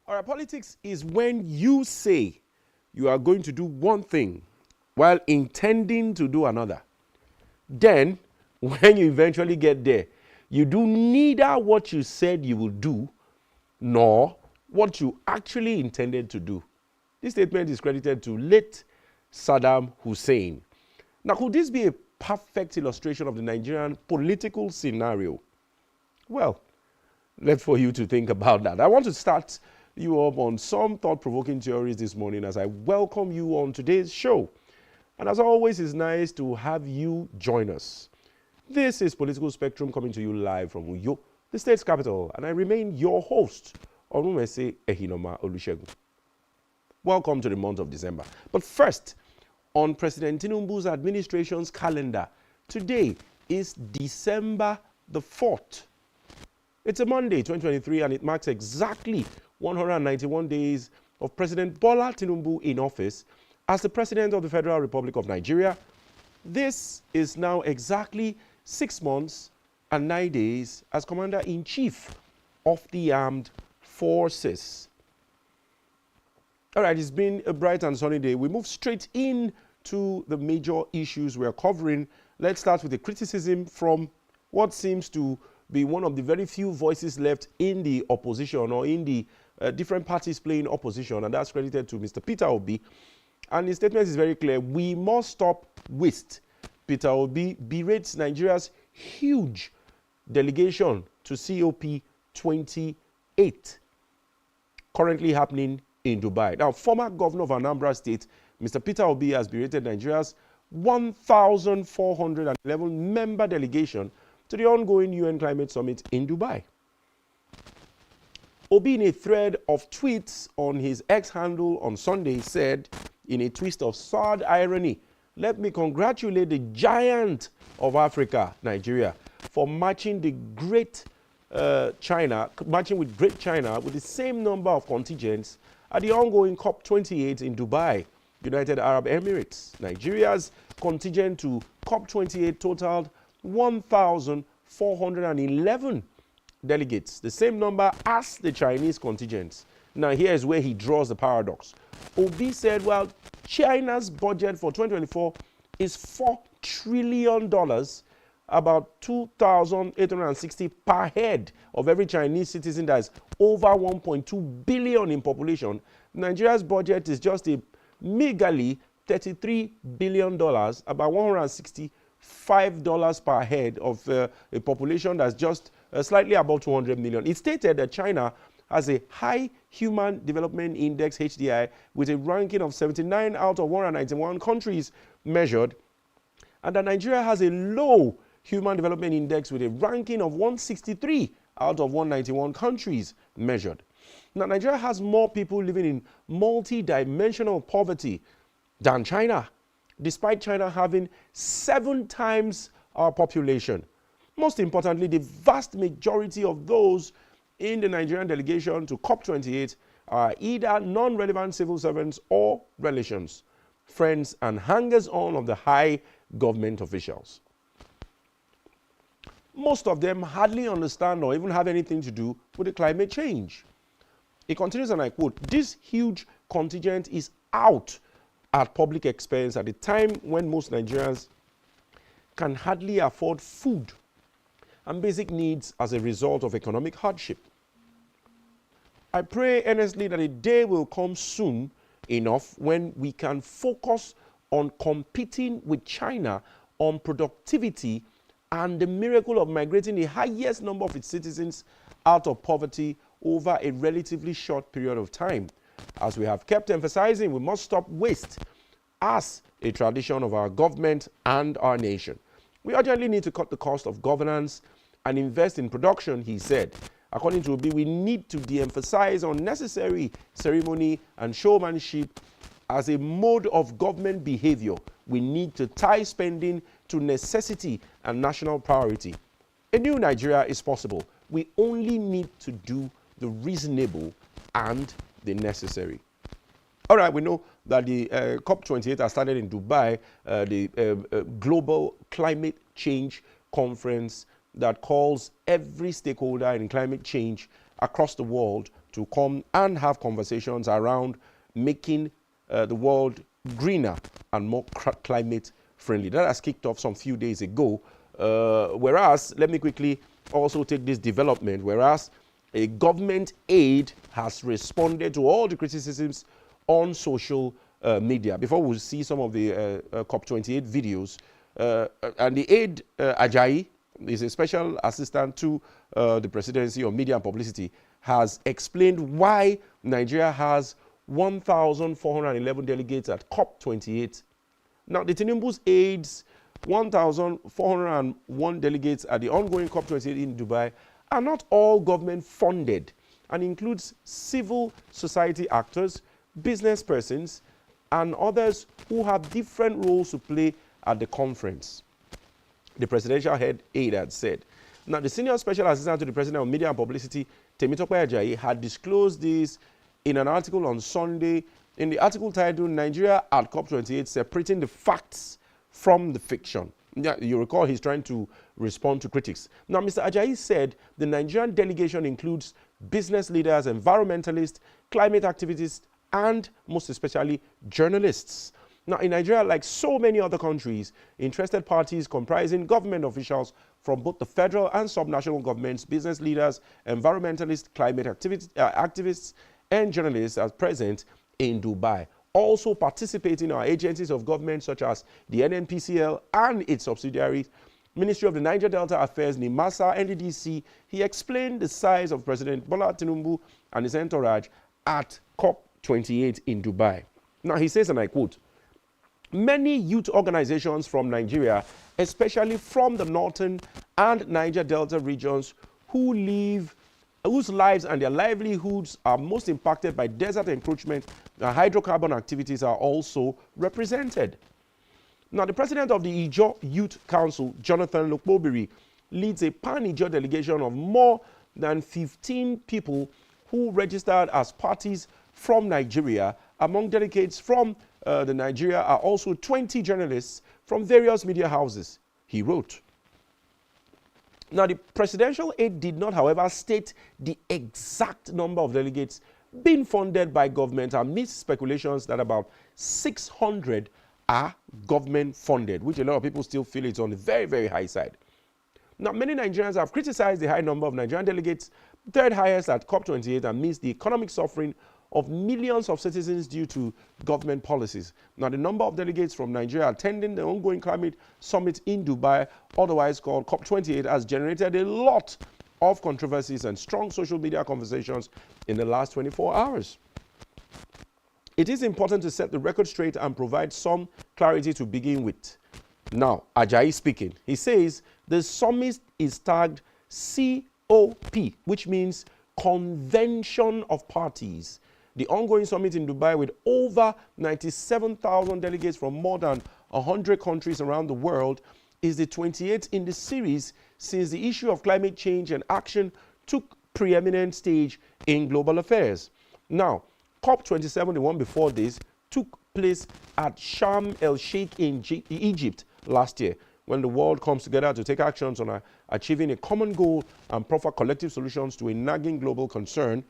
All right, politics is when you say you are going to do one thing while intending to do another. Then, when you eventually get there, you do neither what you said you will do nor what you actually intended to do. This statement is credited to late Saddam Hussein. Now, could this be a perfect illustration of the Nigerian political scenario? Well, left for you to think about that. I want to start you up on some thought-provoking theories this morning as I welcome you on today's show. And as always, it's nice to have you join us. This is Political Spectrum coming to you live from Uyo, the state's capital, and I remain your host, Olumese Ehinoma Olusegun. Welcome to the month of December. But first, on President Tinubu's administration's calendar, today is December the 4th. It's a Monday, 2023, and it marks exactly 191 days of President Bola Tinubu in office as the President of the Federal Republic of Nigeria. This is now exactly 6 months and 9 days as Commander-in-Chief of the Armed Forces. All right, it's been a bright and sunny day. We move straight into the major issues we're covering. Let's start with the criticism from what seems to be one of the very few voices left in the opposition or in the different parties playing opposition, and that's credited to Mr. Peter Obi. And his statement is very clear. We must stop waste. Peter Obi berates Nigeria's huge delegation to COP28, currently happening in Dubai. Now, former governor of Anambra State, Mr. Peter Obi, has berated Nigeria's 1,411 member delegation to the ongoing UN Climate Summit in Dubai. Obi, in a thread of tweets on his X handle on Sunday, said, in a twist of sad irony, "Let me congratulate the giant of Africa, Nigeria, for matching with Great China with the same number of contingents at the ongoing COP28 in Dubai, United Arab Emirates." Nigeria's contingent to COP28 totaled 1,411 delegates, the same number as the Chinese contingents. Now, here is where he draws the paradox. Obi said, well, China's budget for 2024 is $4 trillion, about 2,860 per head of every Chinese citizen that is over 1.2 billion in population. Nigeria's budget is just a meagerly $33 billion, about $165 per head of a population that's just slightly above 200 million. It stated that China has a high Human Development Index, HDI, with a ranking of 79 out of 191 countries measured, and that Nigeria has a low Human Development Index with a ranking of 163 out of 191 countries measured. Now, Nigeria has more people living in multi-dimensional poverty than China, despite China having 7 times our population. Most importantly, the vast majority of those in the Nigerian delegation to COP28 are either non-relevant civil servants or relations, friends, and hangers-on of the high government officials. Most of them hardly understand or even have anything to do with the climate change. It continues, and I quote, "This huge contingent is out at public expense at a time when most Nigerians can hardly afford food and basic needs as a result of economic hardship. I pray earnestly that a day will come soon enough when we can focus on competing with China on productivity and the miracle of migrating the highest number of its citizens out of poverty over a relatively short period of time. As we have kept emphasizing, we must stop waste as a tradition of our government and our nation. We urgently need to cut the cost of governance and invest in production," he said. According to Obi, we need to de-emphasize unnecessary ceremony and showmanship as a mode of government behavior. We need to tie spending to necessity and national priority. A new Nigeria is possible. We only need to do the reasonable and the necessary. All right, we know that the COP28 has started in Dubai, the Global Climate Change Conference that calls every stakeholder in climate change across the world to come and have conversations around making the world greener and more climate friendly. That has kicked off some few days ago. Whereas, let me quickly also take this development, whereas a government aid has responded to all the criticisms on social media. Before we see some of the COP28 videos, and the aide Ajayi is a special assistant to the presidency of media and publicity, has explained why Nigeria has 1,411 delegates at COP28. Now, the Tinubu's aides, 1,401 delegates at the ongoing COP28 in Dubai, are not all government funded and includes civil society actors, business persons, and others who have different roles to play at the conference, the presidential head aide had said. Now, the senior special assistant to the president of media and publicity, Temitope Ajayi, had disclosed this in an article on Sunday. In the article titled Nigeria at COP28, separating the facts from the fiction. Yeah, you recall he's trying to respond to critics. Now, Mr. Ajayi said the Nigerian delegation includes business leaders, environmentalists, climate activists, and most especially journalists. Now, in Nigeria, like so many other countries, interested parties comprising government officials from both the federal and subnational governments, business leaders, environmentalists, climate activists, and journalists are present in Dubai. Also participating are agencies of government such as the NNPCL and its subsidiaries, Ministry of the Niger Delta Affairs, NIMASA, NDDC. He explained the size of President Bola Tinubu and his entourage at COP28 in Dubai. Now, he says, and I quote, "Many youth organizations from Nigeria, especially from the northern and Niger Delta regions, whose lives and their livelihoods are most impacted by desert encroachment and hydrocarbon activities, are also represented." Now, the president of the Ijaw Youth Council, Jonathan Lokbobiri, leads a pan-Ijaw delegation of more than 15 people who registered as parties from Nigeria. Among delegates from the Nigeria are also 20 journalists from various media houses, he wrote. Now, the presidential aide did not, however, state the exact number of delegates being funded by government, amidst speculations that about 600 are government funded, which a lot of people still feel it's on the very, very high side. Now, many Nigerians have criticized the high number of Nigerian delegates, third highest at COP28, amidst the economic suffering of millions of citizens due to government policies. Now, the number of delegates from Nigeria attending the ongoing climate summit in Dubai, otherwise called COP28, has generated a lot of controversies and strong social media conversations in the last 24 hours. It is important to set the record straight and provide some clarity to begin with. Now, Ajayi speaking, he says the summit is tagged COP, which means Convention of Parties. The ongoing summit in Dubai, with over 97,000 delegates from more than 100 countries around the world, is the 28th in the series since the issue of climate change and action took preeminent stage in global affairs. Now, COP27, the one before this, took place at Sharm el-Sheikh in Egypt last year, when the world comes together to take actions on achieving a common goal and proffer collective solutions to a nagging global concern.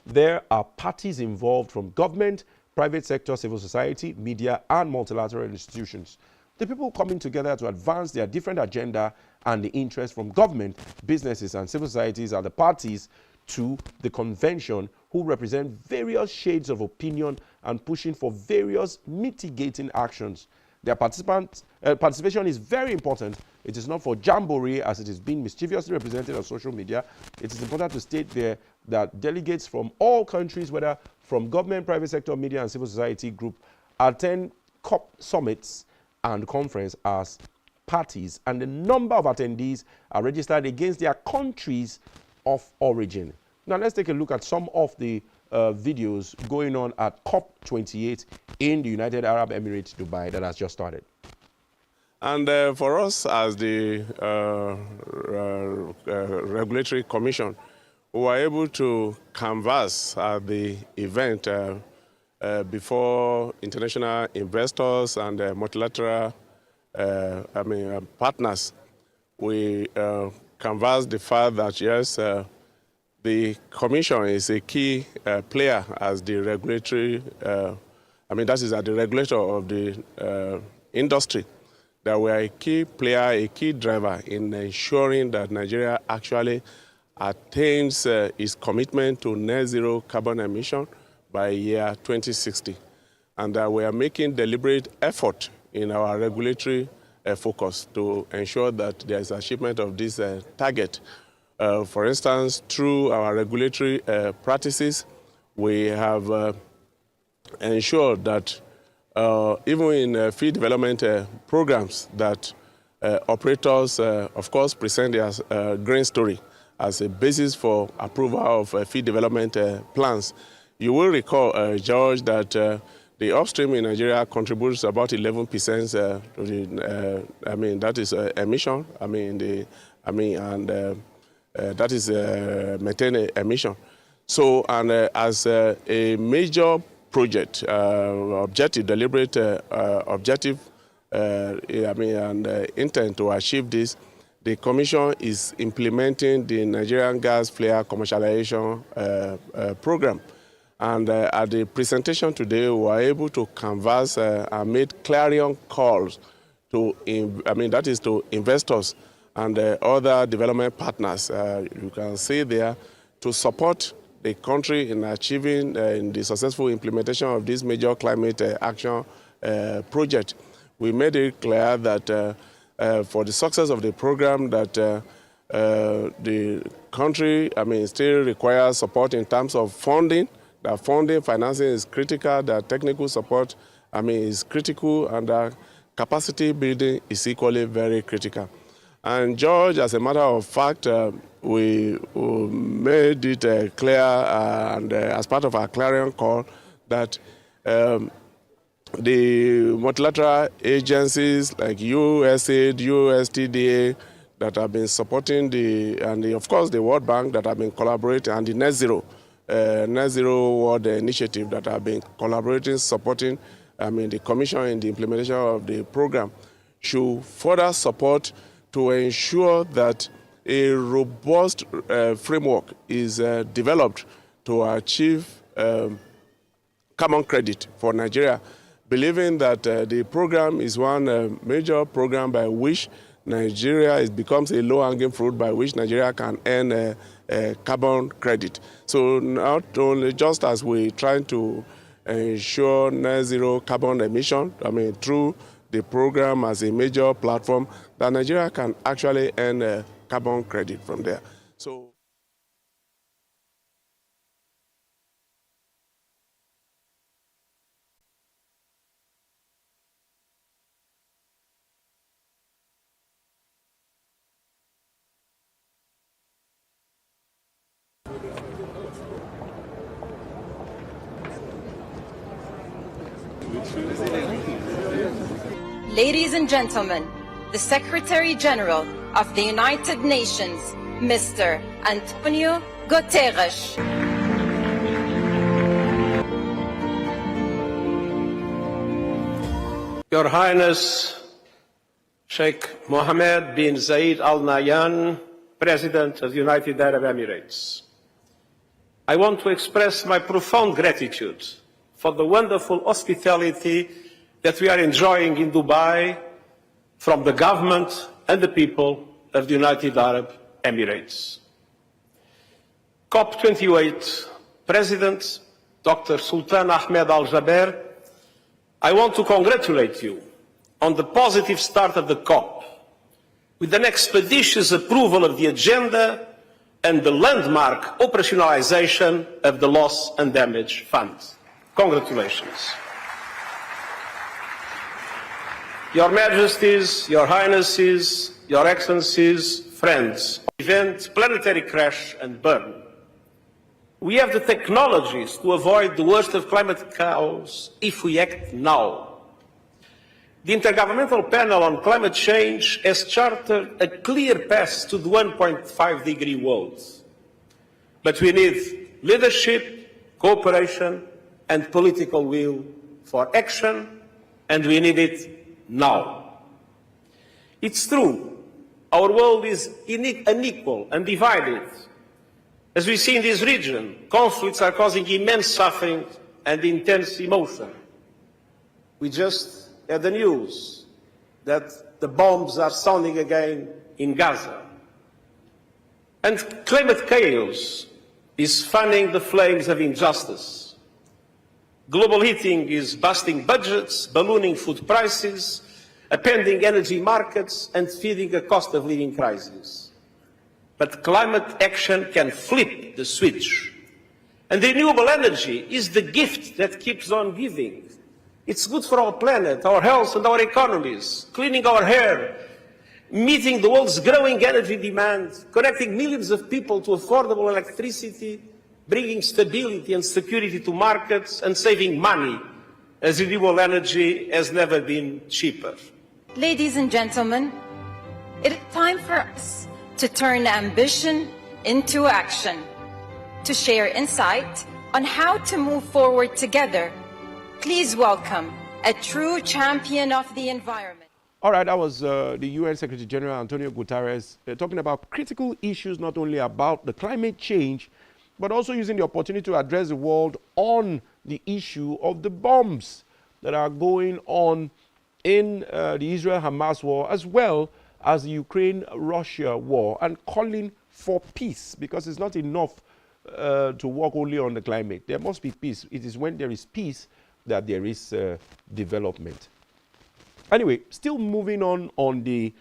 There are parties involved from government, private sector, civil society, media, and multilateral institutions. The people coming together to advance their different agenda and the interest from government, businesses, and civil societies are the parties to the convention, who represent various shades of opinion and pushing for various mitigating actions. Their participation is very important. It is not for jamboree, as it is being mischievously represented on social media. It is important to state there that delegates from all countries, whether from government, private sector, media, and civil society group, attend COP summits and conference as parties, and the number of attendees are registered against their countries of origin. Now, let's take a look at some of the videos going on at COP28 in the United Arab Emirates, Dubai, that has just started. And for us as the Regulatory Commission, we were able to canvass at the event before international investors and multilateral partners. We canvassed the fact that, yes, the Commission is a key player as the regulatory, that is at the regulator of the industry, that we are a key player, a key driver in ensuring that Nigeria actually attains its commitment to net zero carbon emission by year 2060. And that we are making deliberate effort in our regulatory focus to ensure that there is achievement of this target. For instance, through our regulatory practices, we have ensured that even in field development programs that operators, of course, present their green story as a basis for approval of field development plans. You will recall, George, that the upstream in Nigeria contributes about 11% to the, that is emission. That is methane emission. So, and as a major project, objective, deliberate objective, and intent to achieve this, the Commission is implementing the Nigerian gas flare commercialization program. And at the presentation today, we were able to canvass and made clarion calls to, that is to investors and other development partners. You can see there to support the country in achieving in the successful implementation of this major climate action project. We made it clear that for the success of the program, that the country, still requires support in terms of funding. That funding, financing is critical, that technical support, is critical, and that capacity building is equally very critical. And George, as a matter of fact, we made it clear, and as part of our clarion call, that the multilateral agencies like USAID, USTDA, that have been supporting of course, the World Bank that have been collaborating, and the Net Zero World Initiative that have been collaborating, supporting, the Commission in the implementation of the program, should further support to ensure that a robust framework is developed to achieve carbon credit for Nigeria, believing that the program is one major program by which Nigeria becomes a low-hanging fruit by which Nigeria can earn carbon credit. So not only just as we try to ensure net zero carbon emission, through the program as a major platform, that Nigeria can actually earn carbon credit from there. So. Ladies and gentlemen, the Secretary General of the United Nations, Mr. Antonio Guterres. Your Highness, Sheikh Mohammed bin Zayed Al Nahyan, President of the United Arab Emirates. I want to express my profound gratitude for the wonderful hospitality that we are enjoying in Dubai from the government and the people of the United Arab Emirates. COP28 President Dr. Sultan Ahmed Al Jaber, I want to congratulate you on the positive start of the COP, with an expeditious approval of the agenda and the landmark operationalization of the Loss and Damage Fund. Congratulations. Your Majesties, Your Highnesses, Your Excellencies, friends, prevent planetary crash and burn. We have the technologies to avoid the worst of climate chaos if we act now. The Intergovernmental Panel on Climate Change has charted a clear path to the 1.5-degree world. But we need leadership, cooperation, and political will for action, and we need it now. It's true, our world is unequal and divided, As we see in this region, conflicts are causing immense suffering and intense emotion. We just had the news that the bombs are sounding again in Gaza. And climate chaos is fanning the flames of injustice. Global heating is busting budgets, ballooning food prices, upending energy markets, and feeding a cost of living crisis. But climate action can flip the switch. And renewable energy is the gift that keeps on giving. It's good for our planet, our health, and our economies, cleaning our air, meeting the world's growing energy demand, connecting millions of people to affordable electricity, bringing stability and security to markets, and saving money, as renewable energy has never been cheaper. Ladies and gentlemen, it is time for us to turn ambition into action, to share insight on how to move forward together. Please welcome a true champion of the environment. All right, that was the UN Secretary General Antonio Guterres talking about critical issues, not only about the climate change, but also using the opportunity to address the world on the issue of the bombs that are going on in the Israel-Hamas war, as well as the Ukraine-Russia war, and calling for peace, because it's not enough to work only on the climate. There must be peace. It is when there is peace that there is development. Anyway, still moving on the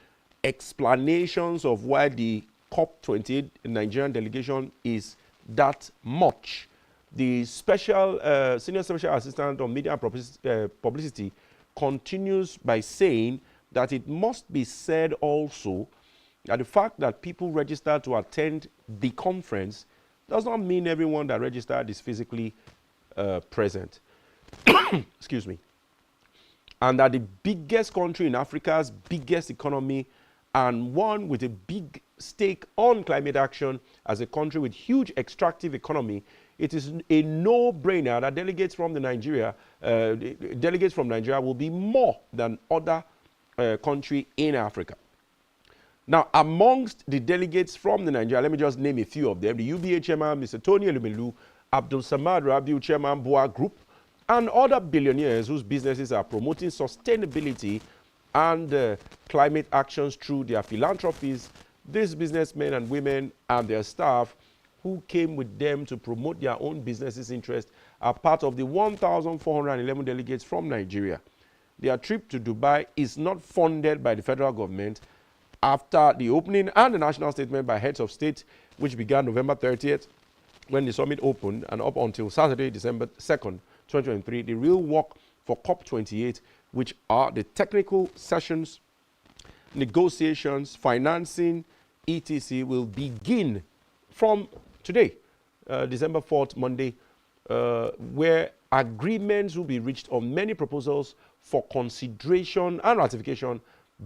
explanations of why the COP28 Nigerian delegation is that much. The senior special assistant on media and publicity continues by saying that it must be said also that the fact that people register to attend the conference does not mean everyone that registered is physically present. Excuse me. And that the biggest country in Africa's biggest economy, and one with a big stake on climate action as a country with huge extractive economy, it is a no-brainer that delegates from Nigeria will be more than other country in Africa. Now, amongst the delegates from Nigeria, let me just name a few of them: the UBA chairman, Mr. Tony Elumelu, Abdul Samad Rabiu, chairman, Boa Group, and other billionaires whose businesses are promoting sustainability and climate actions through their philanthropies. These businessmen and women and their staff who came with them to promote their own businesses' interests are part of the 1,411 delegates from Nigeria. Their trip to Dubai is not funded by the federal government. After the opening and the national statement by heads of state, which began November 30th, when the summit opened, and up until Saturday, December 2nd, 2023, the real work for COP28, which are the technical sessions, negotiations, financing, etc., will begin from today, December 4th, Monday, where agreements will be reached on many proposals for consideration and ratification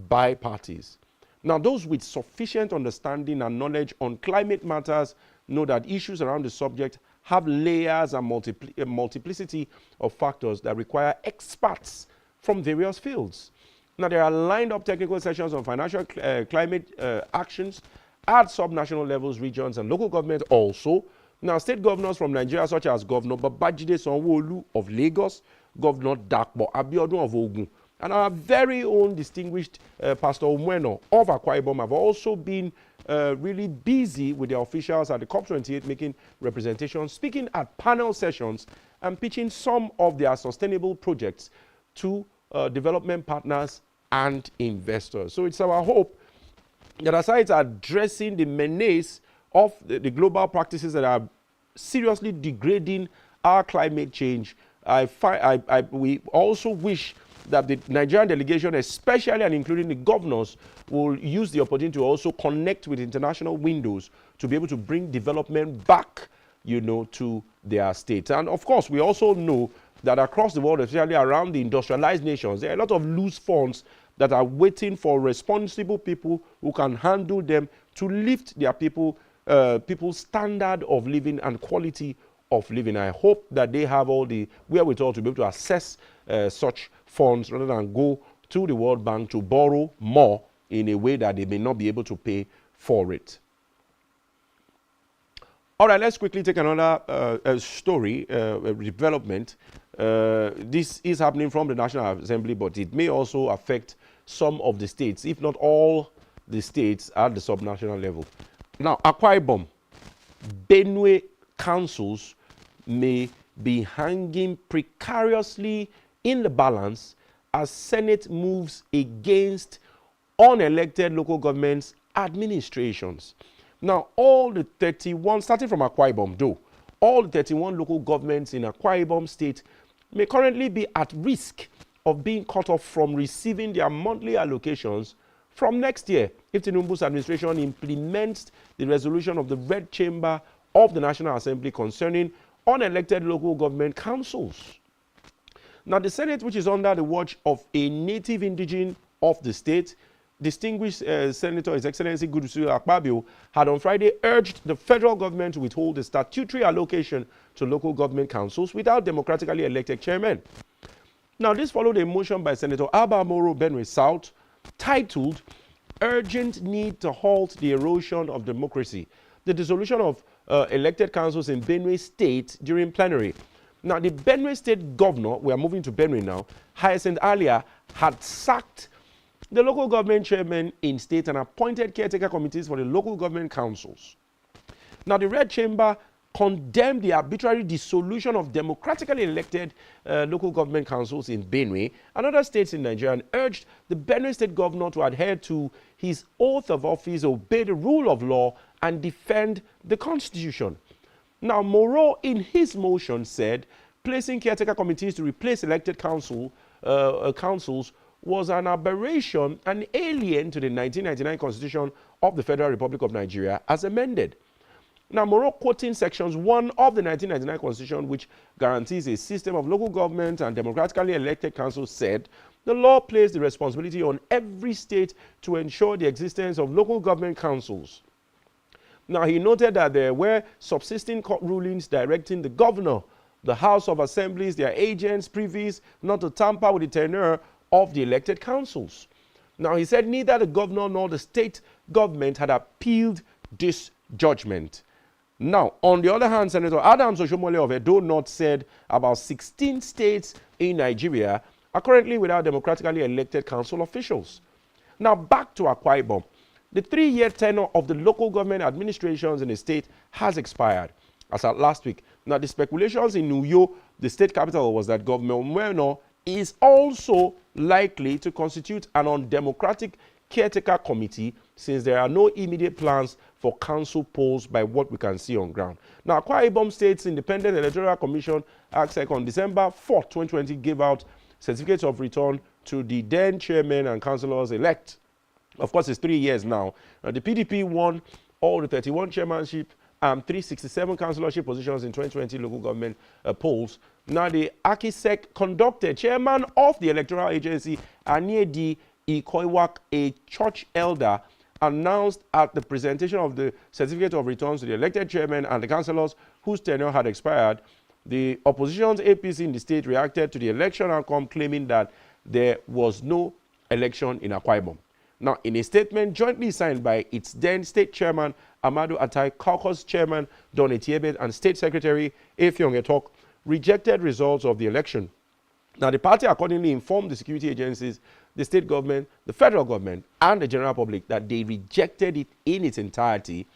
by parties. Now, those with sufficient understanding and knowledge on climate matters know that issues around the subject have layers and multiplicity of factors that require experts from various fields. Now, there are lined up technical sessions on financial climate actions at subnational levels, regions, and local government also. Now, state governors from Nigeria, such as Governor Babajide Sanwo-Olu of Lagos, Governor Dakpo Abiodun of Ogun, and our very own distinguished Pastor Umweno of Akwa Ibom have also been really busy with their officials at the COP28, making representations, speaking at panel sessions, and pitching some of their sustainable projects to development partners and investors. So it's our hope that aside addressing the menace of the global practices that are seriously degrading our climate change, we also wish that the Nigerian delegation, especially and including the governors, will use the opportunity to also connect with international windows to be able to bring development back, to their states. And of course, we also know that across the world, especially around the industrialized nations, there are a lot of loose funds that are waiting for responsible people who can handle them to lift their people's standard of living and quality of living. I hope that they have all the wherewithal to be able to assess such funds rather than go to the World Bank to borrow more in a way that they may not be able to pay for it. All right, let's quickly take another story, development. This is happening from the National Assembly, but it may also affect some of the states, if not all the states at the subnational level. Now, Akwa Ibom, Benue councils may be hanging precariously in the balance as Senate moves against unelected local governments administrations. Now, all the 31, starting from Akwa Ibom though, all the 31 local governments in Akwa Ibom state may currently be at risk of being cut off from receiving their monthly allocations from next year if Tinubu's administration implements the resolution of the Red Chamber of the National Assembly concerning unelected local government councils. Now, the Senate, which is under the watch of a native indigene of the state, distinguished Senator His Excellency Godswill Akpabio, had on Friday urged the federal government to withhold the statutory allocation to local government councils without democratically elected chairmen. Now, this followed a motion by Senator Abba Moro Benue South titled Urgent Need to Halt the Erosion of Democracy, the dissolution of elected councils in Benue State during plenary. Now, the Benue State governor, we are moving to Benue now, Hyacinth Alia, had sacked the local government chairmen in state and appointed caretaker committees for the local government councils. Now, the Red Chamber condemned the arbitrary dissolution of democratically elected local government councils in Benue and other states in Nigeria and urged the Benue State governor to adhere to his oath of office, obey the rule of law, and defend the Constitution. Now, Moro, in his motion, said placing caretaker committees to replace elected councils was an aberration and alien to the 1999 Constitution of the Federal Republic of Nigeria as amended. Now, Moro, quoting sections 1 of the 1999 Constitution, which guarantees a system of local government and democratically elected councils, said the law placed the responsibility on every state to ensure the existence of local government councils. Now, he noted that there were subsisting court rulings directing the governor, the House of Assemblies, their agents, privies, not to tamper with the tenure of the elected councils. Now, he said neither the governor nor the state government had appealed this judgment. Now, on the other hand, Senator Adams Oshomole of Edo North said about 16 states in Nigeria are currently without democratically elected council officials. Now, back to Akwa Ibom. The 3-year tenure of the local government administrations in the state has expired as at last week. Now, the speculations in Uyo, the state capital, was that Governor Mweno is also likely to constitute an undemocratic caretaker committee since there are no immediate plans for council polls by what we can see on ground. Now, Akwa Ibom State's Independent Electoral Commission, ACSEC, on December 4, 2020, gave out certificates of return to the then chairman and councillors-elect. Of course, it's 3 years now. The PDP won all the 31 chairmanship and 367 councillorship positions in 2020 local government polls. Now, the ACSEC conducted chairman of the electoral agency, Aniedi Ikoiwak, a church elder, announced at the presentation of the certificate of returns to the elected chairman and the councillors whose tenure had expired. The opposition's APC in the state reacted to the election outcome, claiming that there was no election in Akwa Ibom. Now, in a statement jointly signed by its then state chairman, Amadou Atai, caucus chairman, Don Etiebe, and state secretary, Effiong Etok, rejected results of the election. Now, the party accordingly informed the security agencies, the state government, the federal government, and the general public that they rejected it in its entirety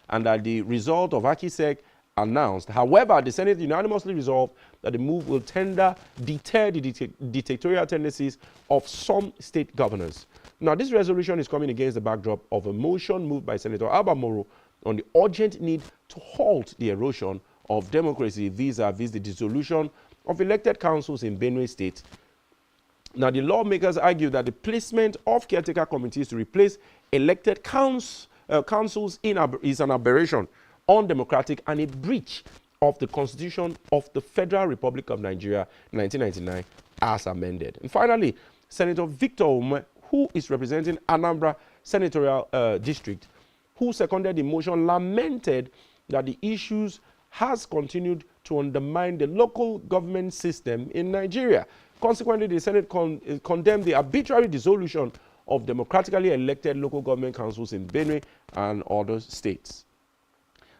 and that the result of ACSEC announced. However, the Senate unanimously resolved that the move will deter the dictatorial tendencies of some state governors. Now, this resolution is coming against the backdrop of a motion moved by Senator Abba Moro on the urgent need to halt the erosion of democracy vis-a-vis the dissolution of elected councils in Benue State. Now, the lawmakers argue that the placement of caretaker committees to replace elected councils is an aberration, undemocratic, and a breach of the Constitution of the Federal Republic of Nigeria, 1999, as amended. And finally, Senator Victor Ume, who is representing Anambra Senatorial District, who seconded the motion, lamented that the issues has continued to undermine the local government system in Nigeria. Consequently, the Senate condemned the arbitrary dissolution of democratically elected local government councils in Benue and other states.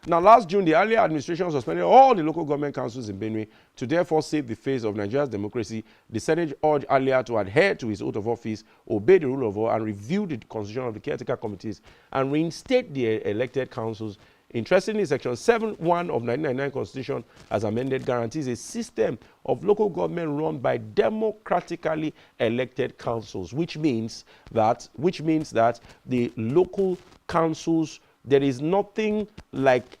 Now, last June, the earlier administration suspended all the local government councils in Benue to therefore save the face of Nigeria's democracy. The Senate urged earlier to adhere to his oath of office, obey the rule of law, and review the constitution of the caretaker committees and reinstate the elected councils. Interestingly, Section 7.1 of 1999 Constitution, as amended, guarantees a system of local government run by democratically elected councils, which means that the local councils, there is nothing like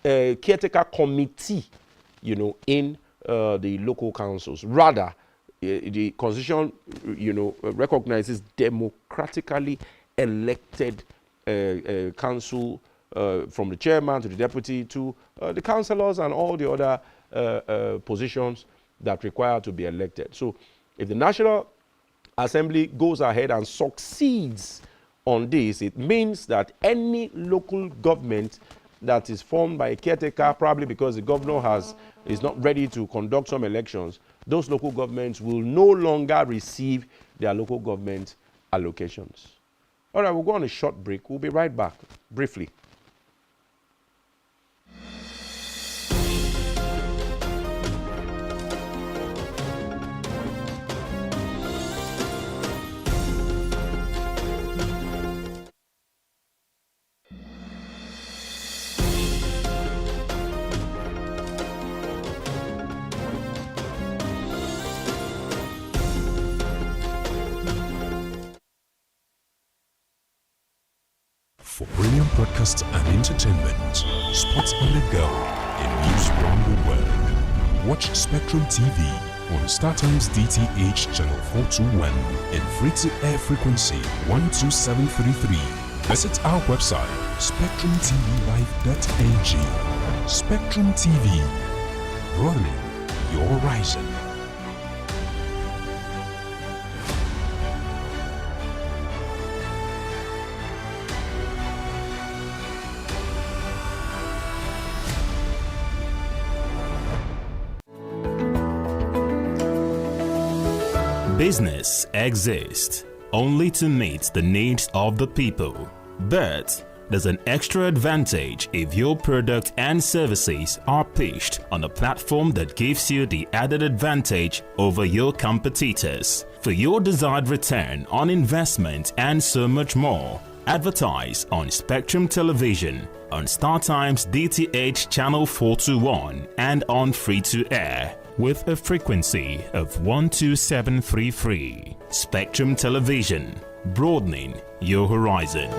a caretaker committee, in the local councils. Rather, the Constitution, recognizes democratically elected council. From the chairman to the deputy to the councillors and all the other positions that require to be elected. So if the National Assembly goes ahead and succeeds on this, it means that any local government that is formed by a caretaker, probably because the governor is not ready to conduct some elections, those local governments will no longer receive their local government allocations. All right, we'll go on a short break. We'll be right back briefly. For brilliant broadcasts and entertainment, sports on the go, and news around the world, watch Spectrum TV on StarTimes DTH Channel 421 and free-to-air frequency 12733. Visit our website, spectrumtvlive.ng. Spectrum TV, broadening your horizon. Business exists only to meet the needs of the people, but there's an extra advantage if your product and services are pitched on a platform that gives you the added advantage over your competitors. For your desired return on investment and so much more, advertise on Spectrum Television, on StarTimes DTH Channel 421 and on free-to-air. With a frequency of 12733. Spectrum Television, broadening your horizon.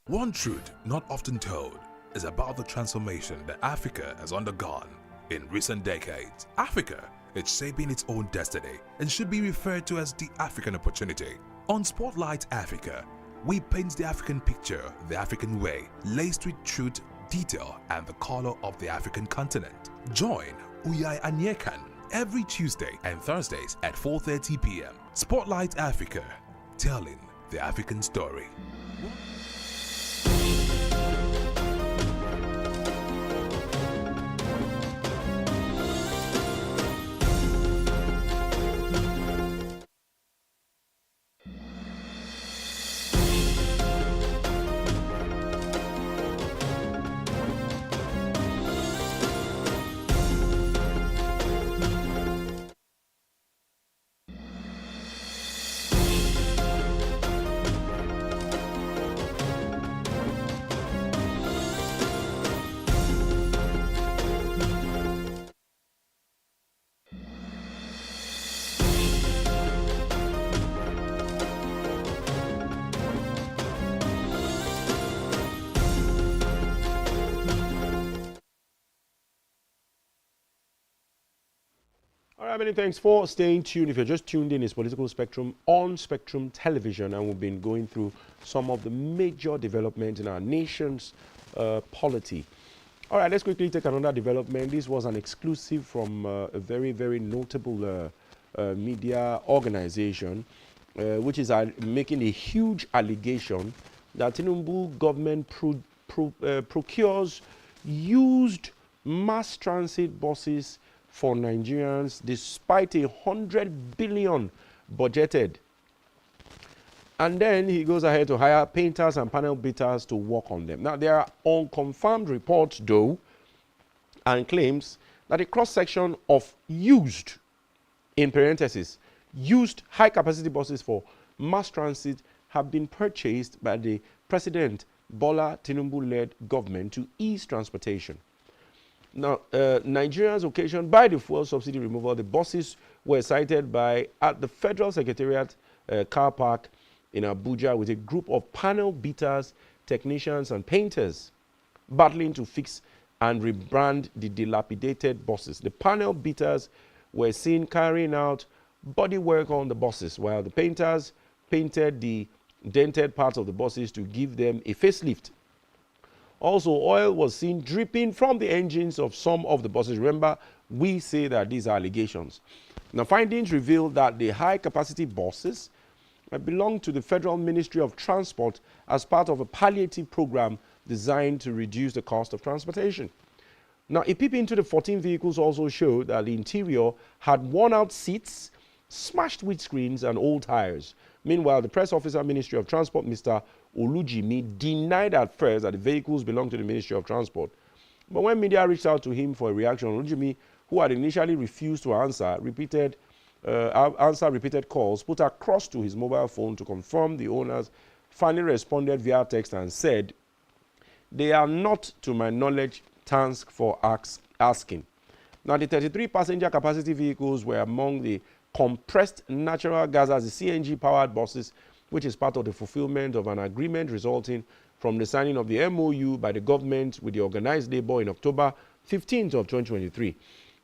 One truth not often told is about the transformation that Africa has undergone in recent decades. Africa is shaping its own destiny and should be referred to as the African opportunity. On Spotlight Africa, we paint the African picture the African way, laced with truth, detail, and the color of the African continent. Join Uyai Anyekan every Tuesday and Thursdays at 4:30 p.m. Spotlight Africa, telling the African story. All right, many thanks for staying tuned. If you're just tuned in, it's Political Spectrum on Spectrum Television, and we've been going through some of the major developments in our nation's polity. All right, let's quickly take another development. This was an exclusive from a very, very notable media organization, which is making a huge allegation that Tinubu government procures used mass transit buses for Nigerians despite 100 billion budgeted. And then he goes ahead to hire painters and panel beaters to work on them. Now, there are unconfirmed reports, though, and claims that a cross-section of used, in parentheses, used high-capacity buses for mass transit have been purchased by the President Bola Tinubu-led government to ease transportation. Now, Nigerians occasioned by the fuel subsidy removal, the buses were sighted at the Federal Secretariat car park in Abuja with a group of panel beaters, technicians, and painters battling to fix and rebrand the dilapidated buses. The panel beaters were seen carrying out body work on the buses, while the painters painted the dented parts of the buses to give them a facelift. Also, oil was seen dripping from the engines of some of the buses. Remember, we say that these are allegations. Now, findings reveal that the high-capacity buses belong to the Federal Ministry of Transport as part of a palliative program designed to reduce the cost of transportation. Now, a peep into the 14 vehicles also showed that the interior had worn-out seats, smashed windscreens, and old tires. Meanwhile, the press officer, Ministry of Transport, Mr. Olujimi, denied at first that the vehicles belong to the Ministry of Transport. But when media reached out to him for a reaction, Olujimi, who had initially refused to answer repeated calls put across to his mobile phone to confirm the owners, finally responded via text and said, "They are not, to my knowledge, tasked for asking." Now, the 33 passenger capacity vehicles were among the compressed natural gas as the CNG-powered buses, which is part of the fulfillment of an agreement resulting from the signing of the MOU by the government with the organized labor in October 15th of 2023.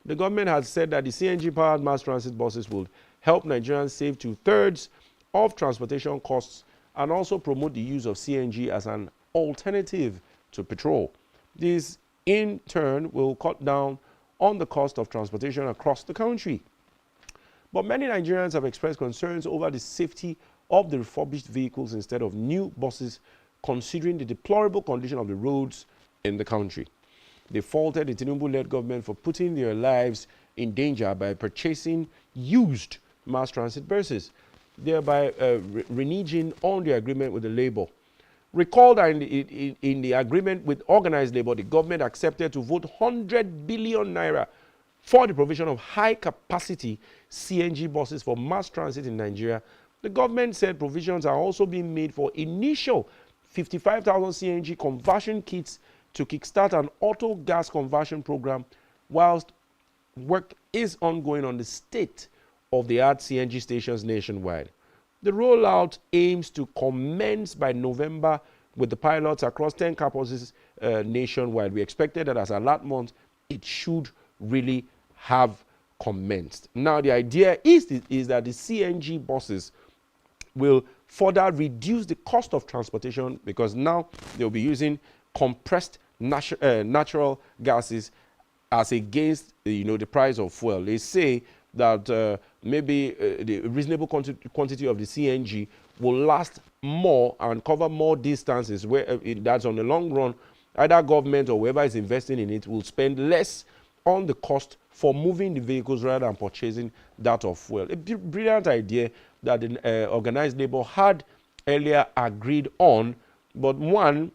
The government has said that the CNG-powered mass transit buses will help Nigerians save 2/3 of transportation costs and also promote the use of CNG as an alternative to petrol. This, in turn, will cut down on the cost of transportation across the country. But many Nigerians have expressed concerns over the safety of the refurbished vehicles instead of new buses, considering the deplorable condition of the roads in the country. They faulted the Tinubu-led government for putting their lives in danger by purchasing used mass transit buses, thereby reneging on the agreement with the labor. Recall that in the agreement with organized labor, the government accepted to vote 100 billion naira for the provision of high-capacity CNG buses for mass transit in Nigeria. The government said provisions are also being made for initial 55,000 CNG conversion kits to kickstart an auto gas conversion program, whilst work is ongoing on the state-of-the-art CNG stations nationwide. The rollout aims to commence by November with the pilots across 10 campuses nationwide. We expected that as at last month, it should really have commenced. Now, the idea is that the CNG buses will further reduce the cost of transportation because now they'll be using compressed natural gases as against the price of fuel. They say that maybe the reasonable quantity of the CNG will last more and cover more distances where that's on the long run. Either government or whoever is investing in it will spend less on the cost for moving the vehicles rather than purchasing that of fuel. A brilliant idea that the organized labor had earlier agreed on, but one,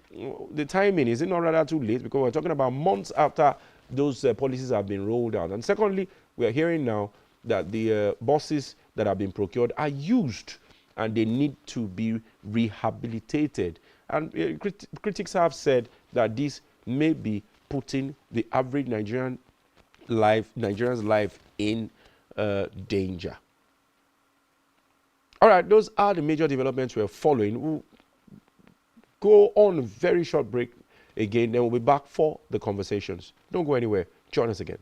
the timing, is it not rather too late? Because we're talking about months after those policies have been rolled out. And secondly, we are hearing now that the buses that have been procured are used and they need to be rehabilitated. And critics have said that this may be putting the average Nigerian's life in danger. All right, those are the major developments we're following. We'll go on a very short break again, then we'll be back for the conversations. Don't go anywhere. Join us again.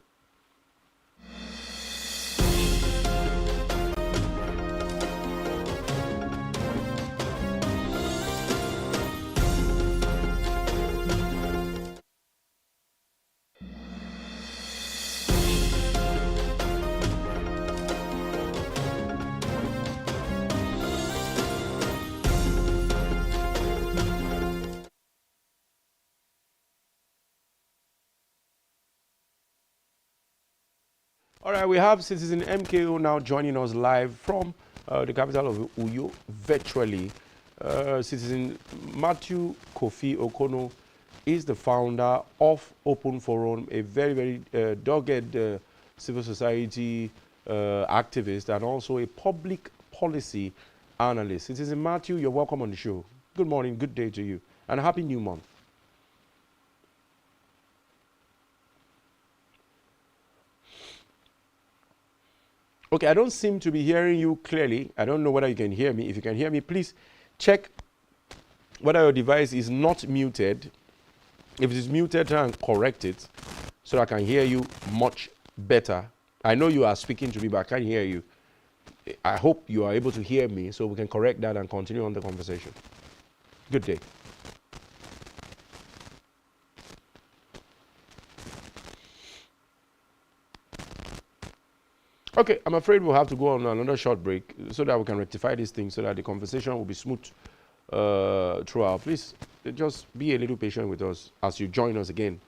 All right, we have Citizen MKO now joining us live from the capital of Uyo virtually. Citizen Matthew Kofi Okono is the founder of Open Forum, a very, very dogged civil society activist and also a public policy analyst. Citizen Matthew, you're welcome on the show. Good morning, good day to you, and a happy new month. Okay, I don't seem to be hearing you clearly. I don't know whether you can hear me. If you can hear me, please check whether your device is not muted. If it is muted, try and correct it so I can hear you much better. I know you are speaking to me, but I can't hear you. I hope you are able to hear me so we can correct that and continue on the conversation. Good day. Okay, I'm afraid we'll have to go on another short break so that we can rectify these things so that the conversation will be smooth throughout. Please just be a little patient with us as you join us again.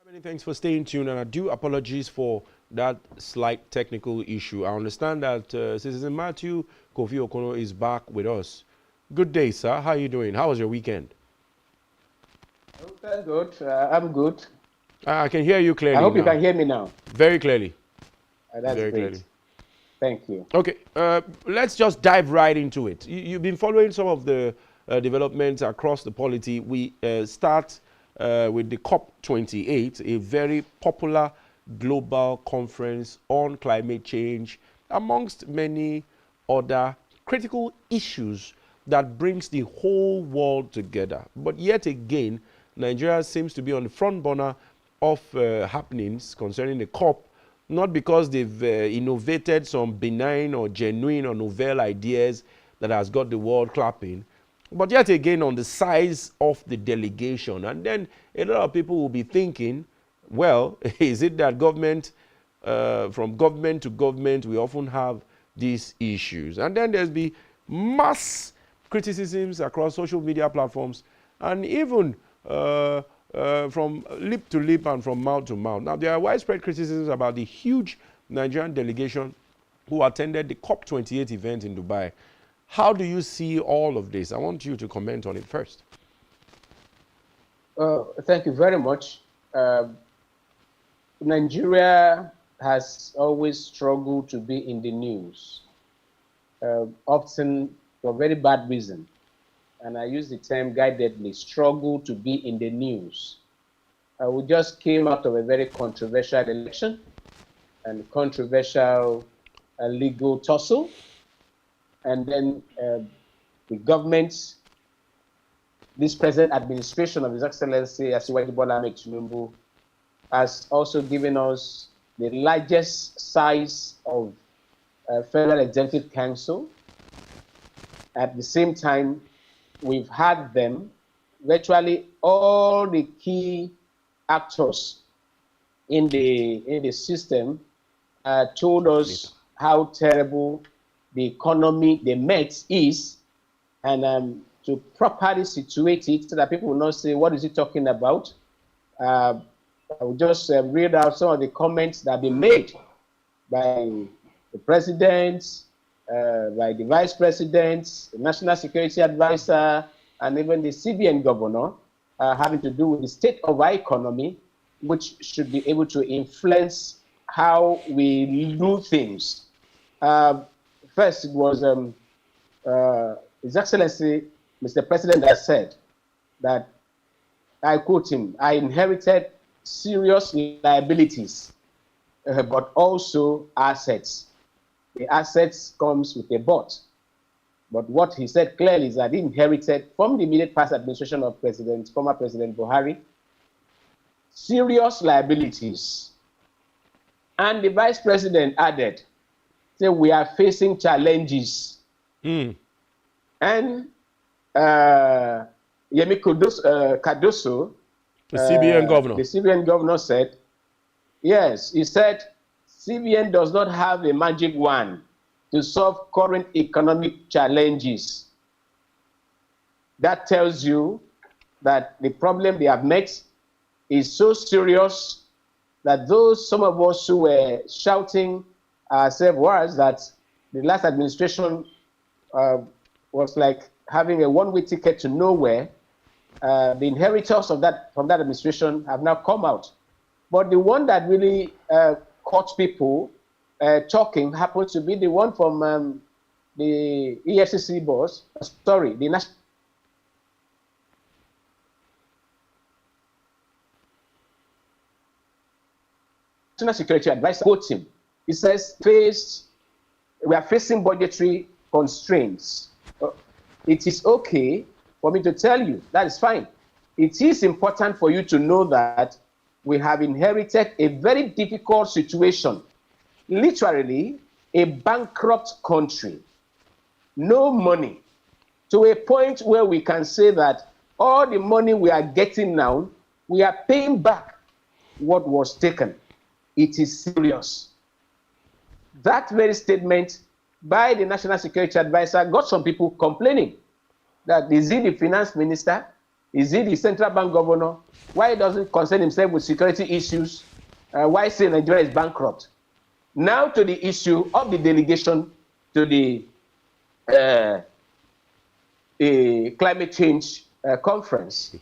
Many thanks for staying tuned, and I do apologize for that slight technical issue. I understand that Citizen Matthew Kofi Okono is back with us. Good day, sir. How are you doing? How was your weekend? Oh, thank God. I'm good. I can hear you clearly. I hope now. You can hear me now. Very clearly. That's Very great. clearly. Thank you. Okay, let's just dive right into it. You've been following some of the developments across the polity. We start with the COP28, a very popular global conference on climate change, amongst many other critical issues that brings the whole world together. But yet again, Nigeria seems to be on the front burner of happenings concerning the COP, not because they've innovated some benign or genuine or novel ideas that has got the world clapping, but yet again on the size of the delegation. And then a lot of people will be thinking, well, is it that government, from government to government, we often have these issues? And then there's been mass criticisms across social media platforms and even from lip to lip and from mouth to mouth. Now, there are widespread criticisms about the huge Nigerian delegation who attended the COP28 event in Dubai. How do you see all of this? I want you to comment on it first. Thank you very much. Nigeria has always struggled to be in the news, often for a very bad reason. And I use the term guidedly, struggle to be in the news. We just came out of a very controversial election and controversial legal tussle. And then the government, this present administration of His Excellency Asiwaju Bola Ahmed Tinubu, has also given us the largest size of Federal Executive Council. At the same time, we've had them, virtually all the key actors in the system told us how terrible the economy, the mess is, and to properly situate it so that people will not say, what is he talking about? I will just read out some of the comments that have been made by the president, by the vice president, the national security advisor, and even the CBN governor, having to do with the state of our economy, which should be able to influence how we do things. First, it was His Excellency, Mr. President, has said that, I quote him, I inherited serious liabilities, but also assets. The assets comes with a but. But what he said clearly is that he inherited from the immediate past administration of former President Buhari, serious liabilities. And the vice president added, say, we are facing challenges. And Yemi Cardoso, the CBN governor. The CBN governor said, yes, he said, CBN does not have a magic wand to solve current economic challenges. That tells you that the problem they have met is so serious that some of us who were shouting ourselves was that the last administration was like having a one-way ticket to nowhere. The inheritors of from that administration have now come out. But the one that really caught people talking happens to be the one from the EFCC boss, the National Security Advisor. Quotes him. He says, we are facing budgetary constraints. It is okay for me to tell you, that is fine. It is important for you to know that we have inherited a very difficult situation, literally a bankrupt country, no money, to a point where we can say that all the money we are getting now, we are paying back what was taken. It is serious. That very statement by the National Security Advisor got some people complaining that is he the finance minister? Is he the central bank governor? Why doesn't he concern himself with security issues? Why say Nigeria is bankrupt? Now to the issue of the delegation to the climate change conference.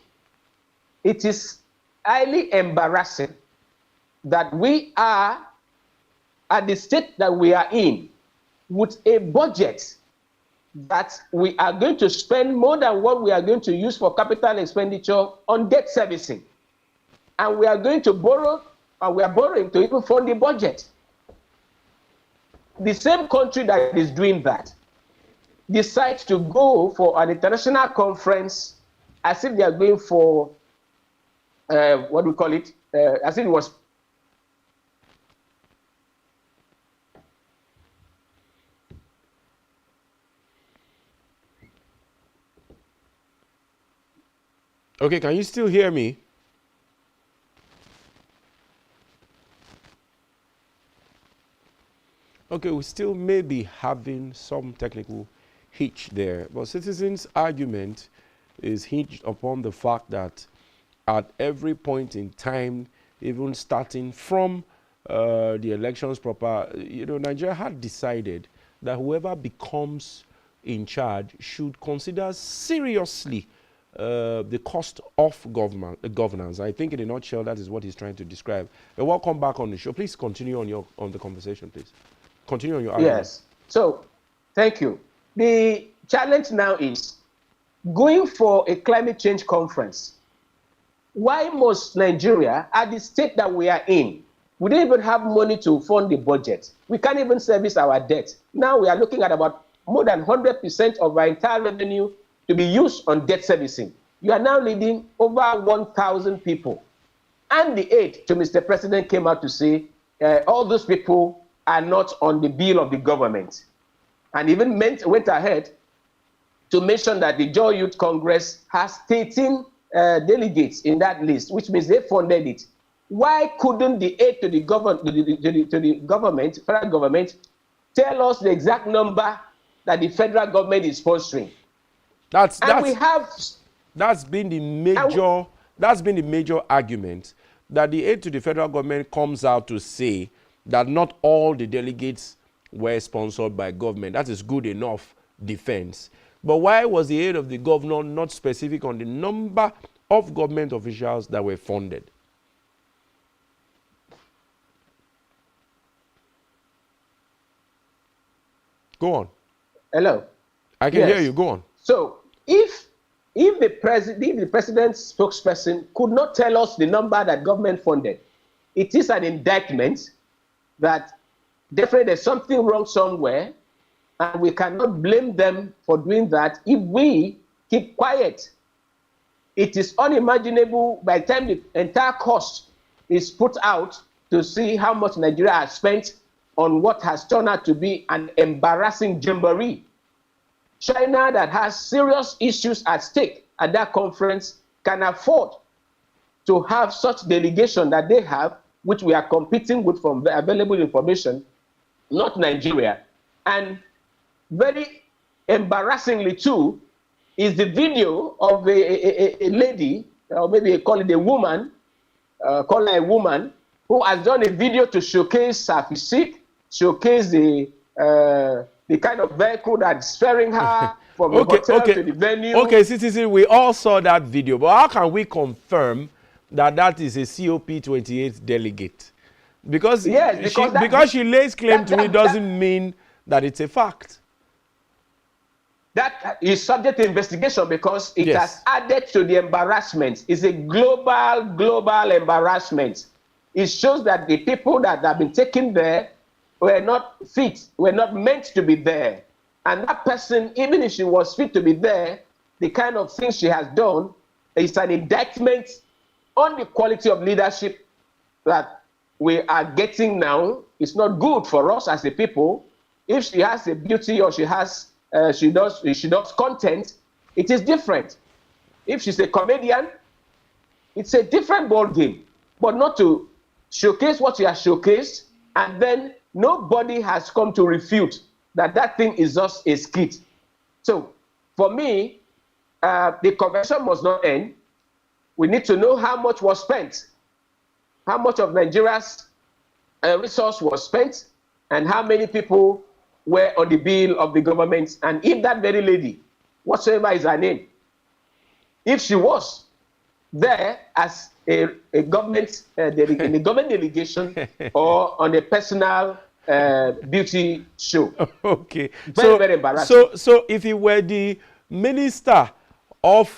It is highly embarrassing that we are at the state that we are in with a budget that we are going to spend more than what we are going to use for capital expenditure on debt servicing. And we are going to borrow, and we are borrowing to even fund the budget. The same country that is doing that decides to go for an international conference as if they are going for, what do we call it? As if it was Okay, can you still hear me? Okay, we still may be having some technical hitch there, but citizens' argument is hinged upon the fact that at every point in time, even starting from the elections proper, Nigeria had decided that whoever becomes in charge should consider seriously the cost of governance. I think in a nutshell, that is what he's trying to describe. But welcome back on the show. Please continue on the conversation, please. Continue on your argument. Yes. So, thank you. The challenge now is going for a climate change conference. Why must Nigeria, at the state that we are in, we don't even have money to fund the budget. We can't even service our debt. Now we are looking at about more than 100% of our entire revenue to be used on debt servicing. You are now leading over 1,000 people. And the aide to Mr. President came out to say all those people are not on the bill of the government. And even went ahead to mention that the Joy Youth Congress has 13 delegates in that list, which means they funded it. Why couldn't the aide to the government, federal government, tell us the exact number that the federal government is sponsoring? That's been the major argument, that the aid to the federal government comes out to say that not all the delegates were sponsored by government. That is good enough defense. But why was the aid of the governor not specific on the number of government officials that were funded? Go on. Hello. I can hear you. Go on. So if the president's spokesperson could not tell us the number that government funded, it is an indictment that definitely there's something wrong somewhere, and we cannot blame them for doing that if we keep quiet. It is unimaginable by the time the entire cost is put out to see how much Nigeria has spent on what has turned out to be an embarrassing jamboree. China, that has serious issues at stake at that conference, can afford to have such delegation that they have, which we are competing with from the available information, not Nigeria. And very embarrassingly too, is the video of a lady, or maybe call it a woman, call her a woman, who has done a video to showcase her physique, showcase the kind of vehicle that's ferrying her from the hotel to the venue. Okay, citizen, we all saw that video, but how can we confirm that that is a COP28 delegate? Because, because she lays claim to it doesn't mean that it's a fact. That is subject to investigation because it has added to the embarrassment. It's a global embarrassment. It shows that the people that have been taken there were not fit, were not meant to be there. And that person, even if she was fit to be there, the kind of things she has done is an indictment on the quality of leadership that we are getting now. It's not good for us as a people. If she has a beauty or she has she does content, it is different. If she's a comedian, it's a different ball game. But not to showcase what she has showcased, and then nobody has come to refute that that thing is just a skit. So for me, the convention must not end. We need to know how much was spent, how much of Nigeria's resource was spent, and how many people were on the bill of the government. And if that very lady, whatsoever is her name, if she was there as a government in a government delegation or on a personal beauty show. Okay. Very embarrassing. So if he were the Minister of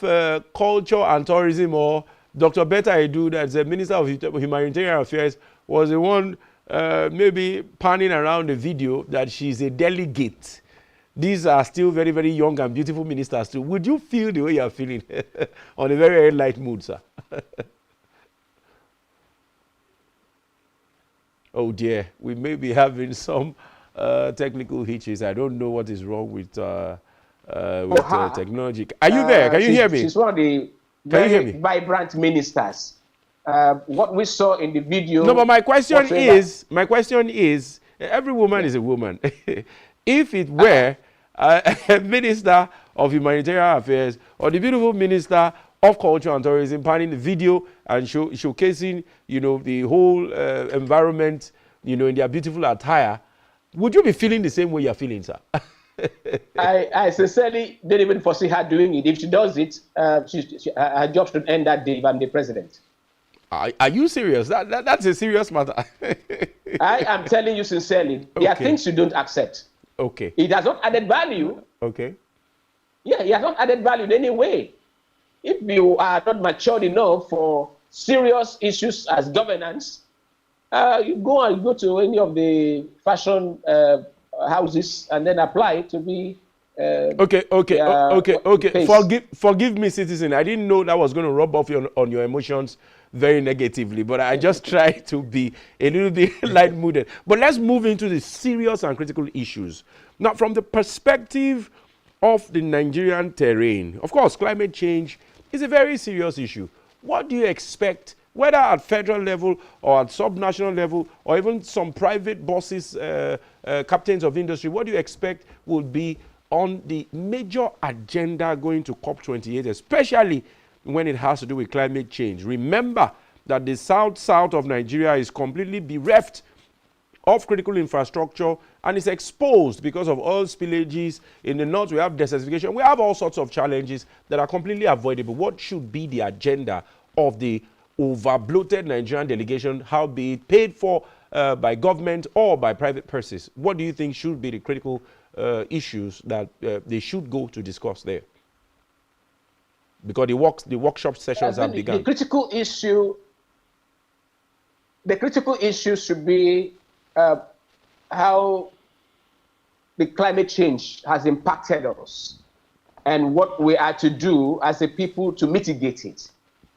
Culture and Tourism, or Dr. Betta Edu, that's the Minister of Humanitarian Affairs, was the one maybe panning around the video that she's a delegate. These are still very, very young and beautiful ministers too. Would you feel the way you're feeling on a very, very light mood, sir? Oh dear, we may be having some technical hitches. I don't know what is wrong with technology. Are you there? Can you hear me? She's one of the very vibrant ministers. What we saw in the video. No, but my question is, every woman is a woman. If it were a Minister of Humanitarian Affairs or the beautiful Minister of Culture and Tourism panning the video and showcasing, the whole environment, in their beautiful attire, would you be feeling the same way you're feeling, sir? I sincerely don't even foresee her doing it. If she does it, her job should end that day if I'm the president. Are you serious? That's a serious matter. I am telling you sincerely. There are things you don't accept. Okay. It has not added value. Okay. Yeah, it has not added value in any way. If you are not matured enough for serious issues as governance, you go to any of the fashion houses and then apply to be. Okay. Forgive me, citizen. I didn't know that was going to rub off on your emotions very negatively, but I just try to be a little bit light-mooded. But let's move into the serious and critical issues. Now, from the perspective of the Nigerian terrain, of course, climate change is a very serious issue. What do you expect, whether at federal level or at subnational level, or even some private bosses, captains of industry, what do you expect will be on the major agenda going to COP28, especially when it has to do with climate change? Remember that the south of Nigeria is completely bereft of critical infrastructure and is exposed because of oil spillages. In the north, we have desertification. We have all sorts of challenges that are completely avoidable. What should be the agenda of the over-bloated Nigerian delegation, how be it paid for by government or by private persons? What do you think should be the critical issues that they should go to discuss there? Because the workshop sessions have begun. The critical issue should be how the climate change has impacted us and what we are to do as a people to mitigate it.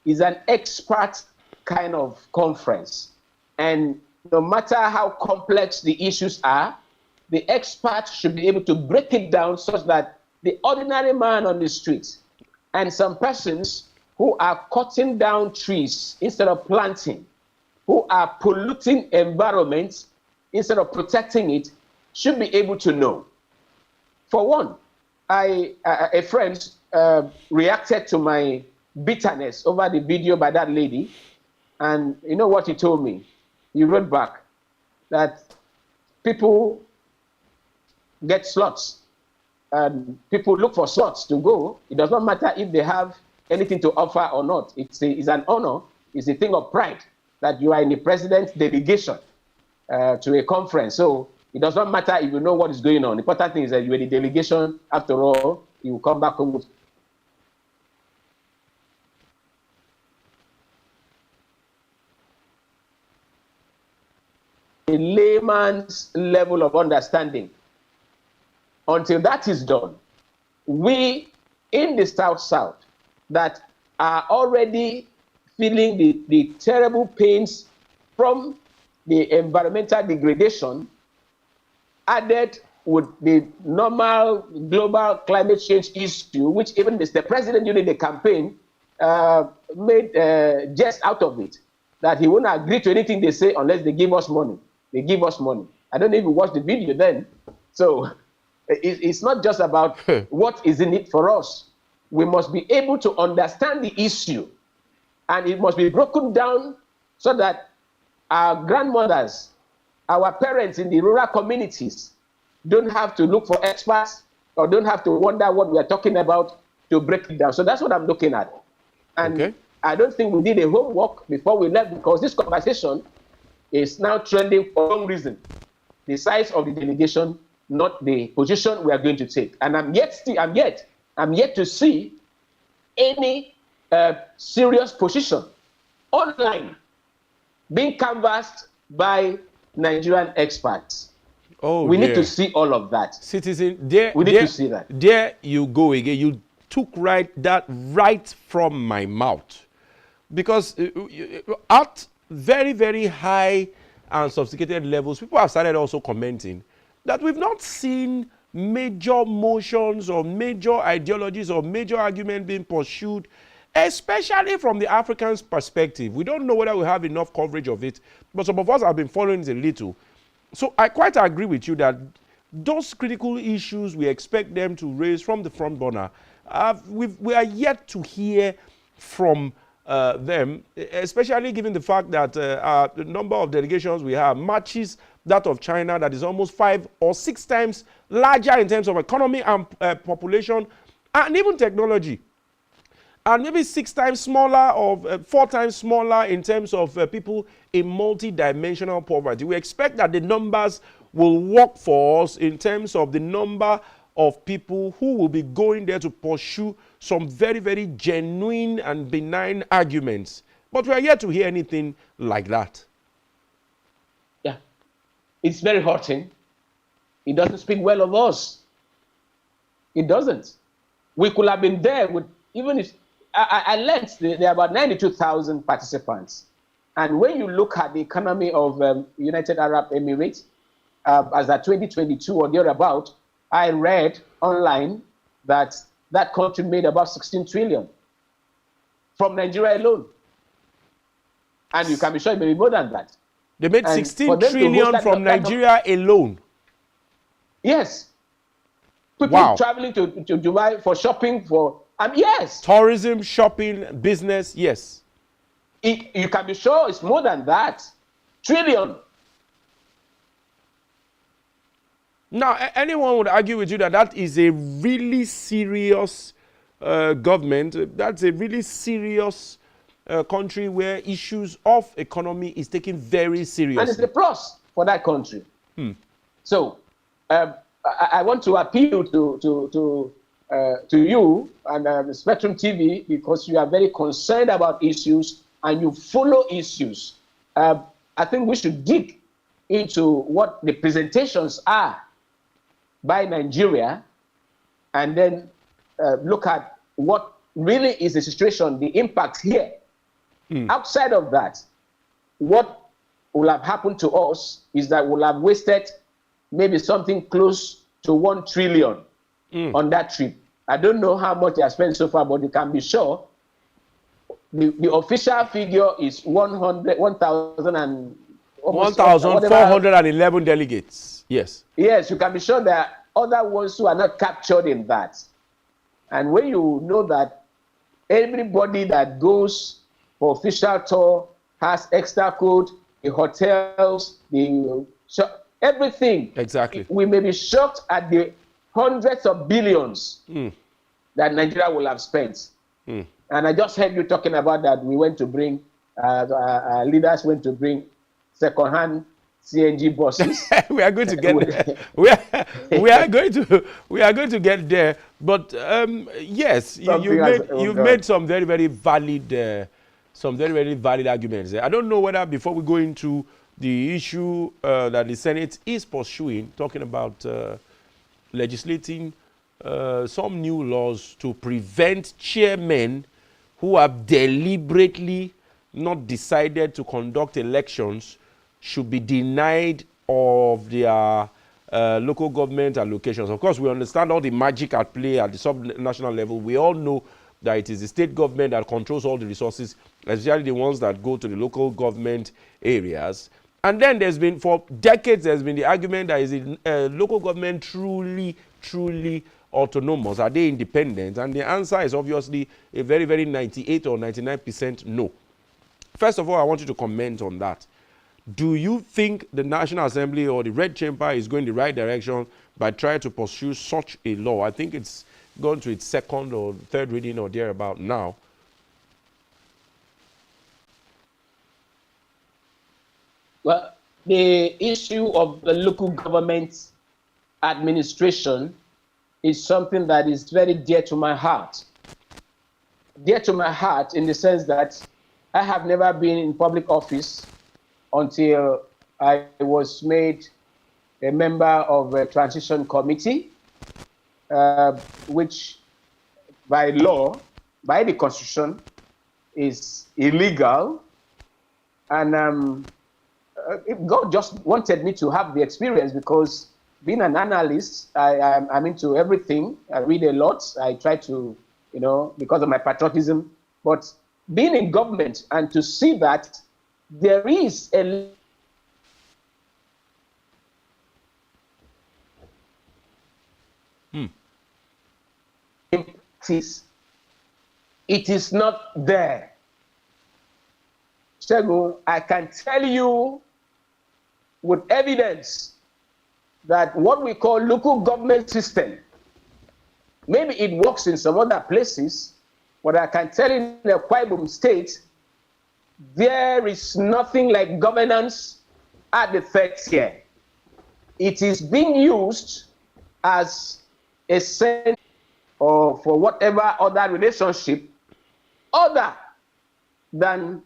It's an expert kind of conference, and no matter how complex the issues are, the experts should be able to break it down such that the ordinary man on the street and some persons who are cutting down trees instead of planting, who are polluting environments instead of protecting it, should be able to know. For one, a friend reacted to my bitterness over the video by that lady, and you know what he told me? He wrote back that people get slots and people look for slots to go. It does not matter if they have anything to offer or not. It's an honor. It's a thing of pride that you are in the president's delegation to a conference. So it does not matter if you know what is going on. The important thing is that you are the delegation. After all, you will come back home with a layman's level of understanding. Until that is done, we in the South that are already feeling the terrible pains from the environmental degradation, added with the normal global climate change issue, which even Mr. President during the campaign made jest out of it, that he won't agree to anything they say unless they give us money. They give us money. I don't even watch the video then. So it's not just about what is in it for us. We must be able to understand the issue, and it must be broken down so that our grandmothers, our parents in the rural communities don't have to look for experts or don't have to wonder what we are talking about to break it down. So that's what I'm looking at. And I don't think we did a homework before we left, because this conversation is now trending for wrong reason. The size of the delegation, not the position we are going to take. And I'm yet to see any serious position online being canvassed by Nigerian experts. Oh, we need to see all of that. Citizen, we need to see that. There you go again. You took that right from my mouth. Because at very, very high and sophisticated levels, people have started also commenting that we've not seen major motions or major ideologies or major argument being pursued, especially from the African's perspective. We don't know whether we have enough coverage of it, but some of us have been following it a little. So I quite agree with you that those critical issues, we expect them to raise from the front burner. We are yet to hear from them, especially given the fact that the number of delegations we have matches that of China, that is almost 5 or 6 times larger in terms of economy and population and even technology, and maybe 6 times smaller or 4 times smaller in terms of people in multi-dimensional poverty. We expect that the numbers will work for us in terms of the number of people who will be going there to pursue some very, very genuine and benign arguments. But we are yet to hear anything like that. Yeah, it's very hurting. It doesn't speak well of us. It doesn't. We could have been there with, even if, I learned there are about 92,000 participants. And when you look at the economy of United Arab Emirates, as at 2022 or thereabout, I read online that that country made about 16 trillion from Nigeria alone. And you can be sure it may be more than that. They made 16 trillion from Nigeria alone. Yes. People traveling to Dubai for shopping, yes. Tourism, shopping, business, yes. You can be sure it's more than that. Trillion. Now, anyone would argue with you that that is a really serious government. That's a really serious country where issues of economy is taken very seriously. And it's a plus for that country. So, I want to appeal to you and Spectrum TV, because you are very concerned about issues and you follow issues. I think we should dig into what the presentations are by Nigeria, and then look at what really is the situation, the impact here. Outside of that, what will have happened to us is that we'll have wasted maybe something close to 1 trillion on that trip. I don't know how much I spent so far, but you can be sure the official figure is 1,411 delegates. Yes. Yes, you can be sure there are other ones who are not captured in that. And when you know that everybody that goes for official tour has extra code, the hotels, everything. Exactly. We may be shocked at the hundreds of billions that Nigeria will have spent. And I just heard you talking about that. We went to bring, leaders went to bring second-hand CNG buses. We are going to get there. We are going to get there. But yes, you've made some very, very valid arguments. I don't know whether, before we go into the issue that the Senate is pursuing, talking about legislating some new laws to prevent chairmen who have deliberately not decided to conduct elections should be denied of their local government allocations. Of course, we understand all the magic at play at the sub-national level. We all know that it is the state government that controls all the resources, especially the ones that go to the local government areas. And then there's been, for decades, there's been the argument that is local government truly autonomous? Are they independent? And the answer is obviously a very, very 98 or 99% no. First of all, I want you to comment on that. Do you think the National Assembly or the Red Chamber is going the right direction by trying to pursue such a law? I think it's gone to its second or third reading or thereabout now. Well, the issue of the local government administration is something that is very dear to my heart. Dear to my heart in the sense that I have never been in public office until I was made a member of a transition committee, which by law, by the Constitution, is illegal. And God just wanted me to have the experience, because being an analyst, I'm into everything. I read a lot. I try to, because of my patriotism. But being in government and to see that there is a it is not there. Segun, I can tell you with evidence that what we call local government system, maybe it works in some other places, but I can tell you in the Akwa Ibom state, there is nothing like governance at the third tier. It is being used as a center or for whatever other relationship other than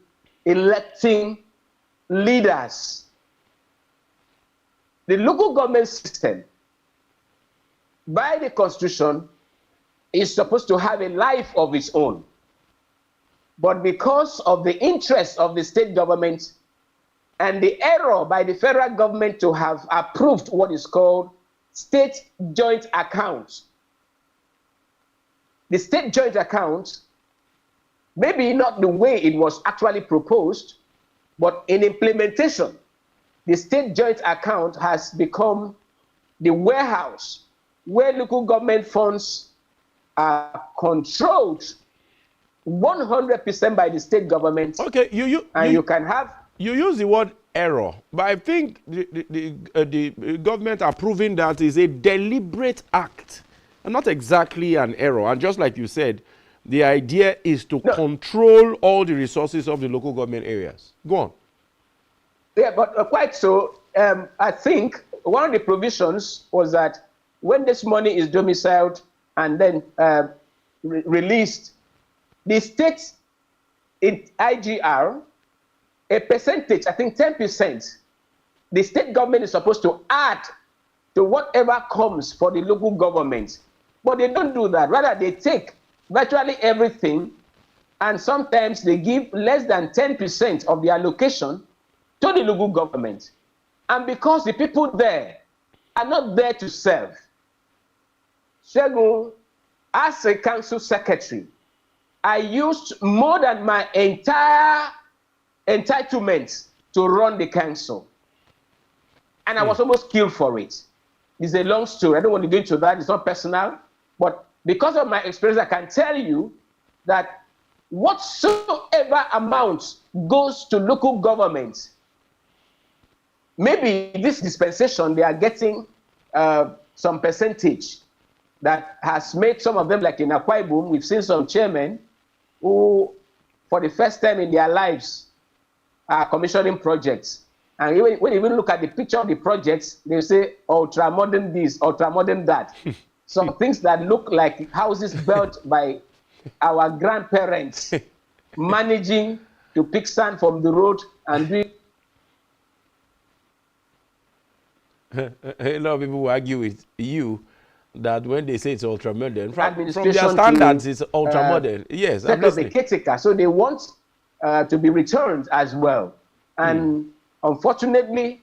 electing leaders. The local government system by the Constitution, is supposed to have a life of its own. But because of the interest of the state government and the error by the federal government to have approved what is called state joint accounts, the state joint account, maybe not the way it was actually proposed, but in implementation, the state joint account has become the warehouse where local government funds are controlled 100% by the state government. Okay, you can have. You use the word error, but I think the government approving that is a deliberate act, and not exactly an error. And just like you said, the idea is to control all the resources of the local government areas. Go on. Yeah, but quite so. I think one of the provisions was that when this money is domiciled and then released, the state in IGR, a percentage, I think 10%, the state government is supposed to add to whatever comes for the local government. But they don't do that. Rather, they take virtually everything, and sometimes they give less than 10% of the allocation to the local government. And because the people there are not there to serve, Segun, as a council secretary, I used more than my entire entitlement to run the council. And I was almost killed for it. It's a long story. I don't want to go into that. It's not personal. But because of my experience, I can tell you that whatsoever amount goes to local governments, maybe this dispensation, they are getting some percentage that has made some of them, like in Akwa Ibom, we've seen some chairmen who, for the first time in their lives, are commissioning projects. And when you even look at the picture of the projects, they say ultra-modern this, ultra-modern that. Some things that look like houses built by our grandparents, managing to pick sand from the road and do. A lot of people will argue with you that when they say it's ultra-modern, from their Administration standards, it's ultra-modern. Yes, I'm listening. So they want to be returned as well. And unfortunately,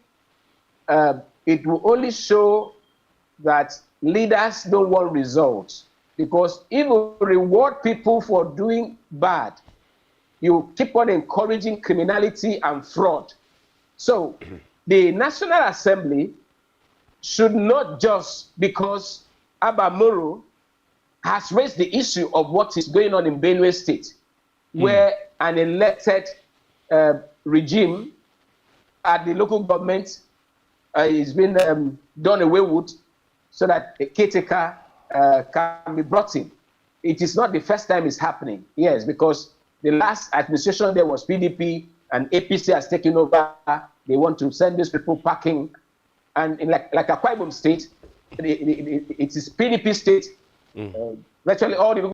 it will only show that leaders don't want results. Because if you reward people for doing bad, you keep on encouraging criminality and fraud. So the National Assembly should not just, because Abba Moro has raised the issue of what is going on in Benue State, where an elected regime at the local government is being done away with so that a caretaker can be brought in. It is not the first time it's happening. Yes, because the last administration there was PDP and APC has taken over. They want to send these people packing. And in like Akwa Ibom State, it is PDP state. Virtually all the